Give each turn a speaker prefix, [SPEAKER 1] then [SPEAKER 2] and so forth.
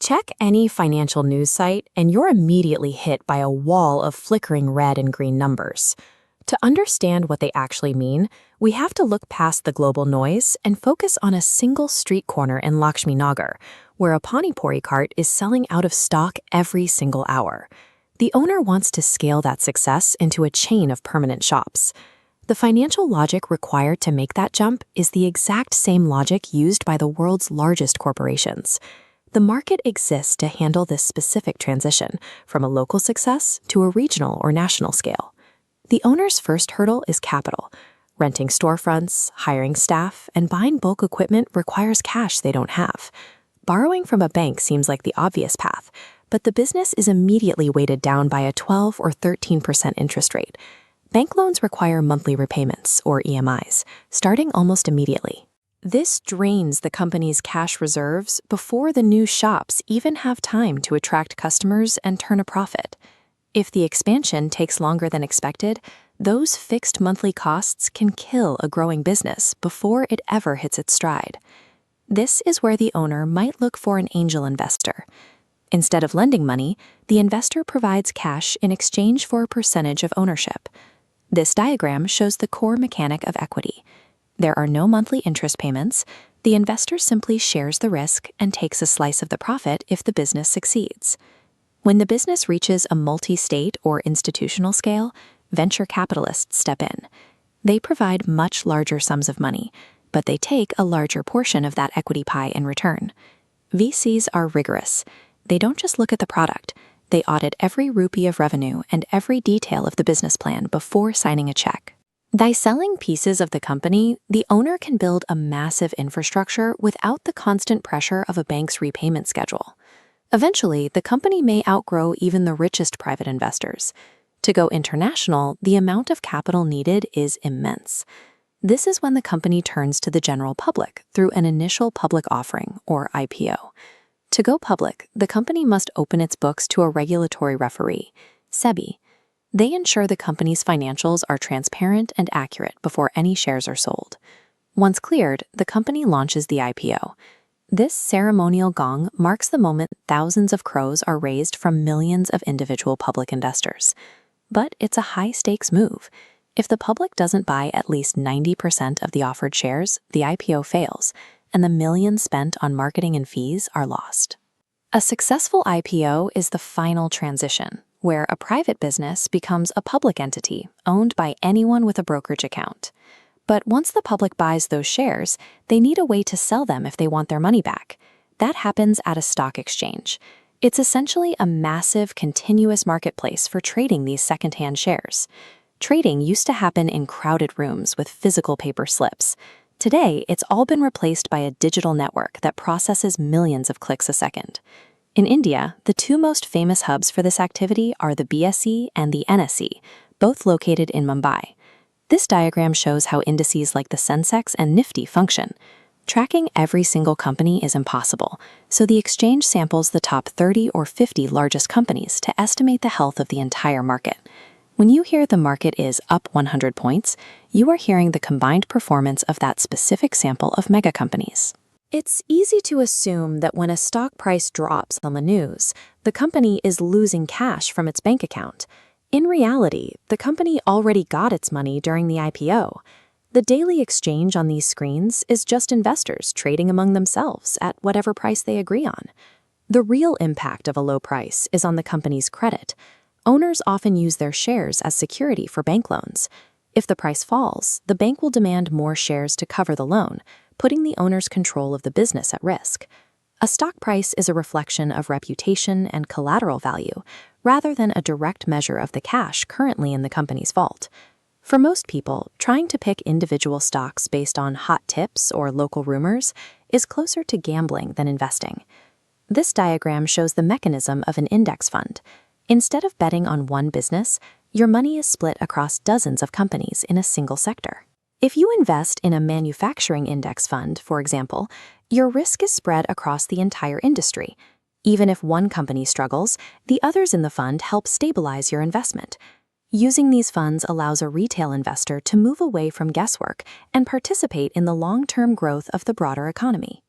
[SPEAKER 1] Check any financial news site, and you're immediately hit by a wall of flickering red and green numbers. To understand what they actually mean, we have to look past the global noise and focus on a single street corner in Lakshmi Nagar, where a pani puri cart is selling out of stock every single hour. The owner wants to scale that success into a chain of permanent shops. The financial logic required to make that jump is the exact same logic used by the world's largest corporations. The market exists to handle this specific transition from a local success to a regional or national scale. The owner's first hurdle is capital. Renting storefronts, hiring staff, and buying bulk equipment requires cash they don't have. Borrowing from a bank seems like the obvious path, but the business is immediately weighted down by a 12 or 13% interest rate. Bank loans require monthly repayments, or EMIs, starting almost immediately. This drains the company's cash reserves before the new shops even have time to attract customers and turn a profit. If the expansion takes longer than expected, those fixed monthly costs can kill a growing business before it ever hits its stride. This is where the owner might look for an angel investor. Instead of lending money, the investor provides cash in exchange for a percentage of ownership. This diagram shows the core mechanic of equity. There are no monthly interest payments. The investor simply shares the risk and takes a slice of the profit if the business succeeds. When the business reaches a multi-state or institutional scale, venture capitalists step in. They provide much larger sums of money, but they take a larger portion of that equity pie in return. VCs are rigorous. They don't just look at the product. They audit every rupee of revenue and every detail of the business plan before signing a check. By selling pieces of the company, the owner can build a massive infrastructure without the constant pressure of a bank's repayment schedule. Eventually, the company may outgrow even the richest private investors. To go international, the amount of capital needed is immense. This is when the company turns to the general public through an initial public offering, or IPO. To go public, the company must open its books to a regulatory referee, SEBI. They ensure the company's financials are transparent and accurate before any shares are sold. Once cleared, the company launches the IPO. This ceremonial gong marks the moment thousands of crores are raised from millions of individual public investors. But it's a high-stakes move. If the public doesn't buy at least 90% of the offered shares, the IPO fails, and the millions spent on marketing and fees are lost. A successful IPO is the final transition, where a private business becomes a public entity owned by anyone with a brokerage account. But once the public buys those shares, they need a way to sell them if they want their money back. That happens at a stock exchange. It's essentially a massive, continuous marketplace for trading these secondhand shares. Trading used to happen in crowded rooms with physical paper slips. Today, it's all been replaced by a digital network that processes millions of clicks a second. In India, the two most famous hubs for this activity are the BSE and the NSE, both located in Mumbai. This diagram shows how indices like the Sensex and Nifty function. Tracking every single company is impossible, so the exchange samples the top 30 or 50 largest companies to estimate the health of the entire market. When you hear the market is up 100 points, you are hearing the combined performance of that specific sample of mega companies. It's easy to assume that when a stock price drops on the news, the company is losing cash from its bank account. In reality, the company already got its money during the IPO. The daily exchange on these screens is just investors trading among themselves at whatever price they agree on. The real impact of a low price is on the company's credit. Owners often use their shares as security for bank loans. If the price falls, the bank will demand more shares to cover the loan, putting the owner's control of the business at risk. A stock price is a reflection of reputation and collateral value, rather than a direct measure of the cash currently in the company's vault. For most people, trying to pick individual stocks based on hot tips or local rumors is closer to gambling than investing. This diagram shows the mechanism of an index fund. Instead of betting on one business, your money is split across dozens of companies in a single sector. If you invest in a manufacturing index fund, for example, your risk is spread across the entire industry. Even if one company struggles, the others in the fund help stabilize your investment. Using these funds allows a retail investor to move away from guesswork and participate in the long-term growth of the broader economy.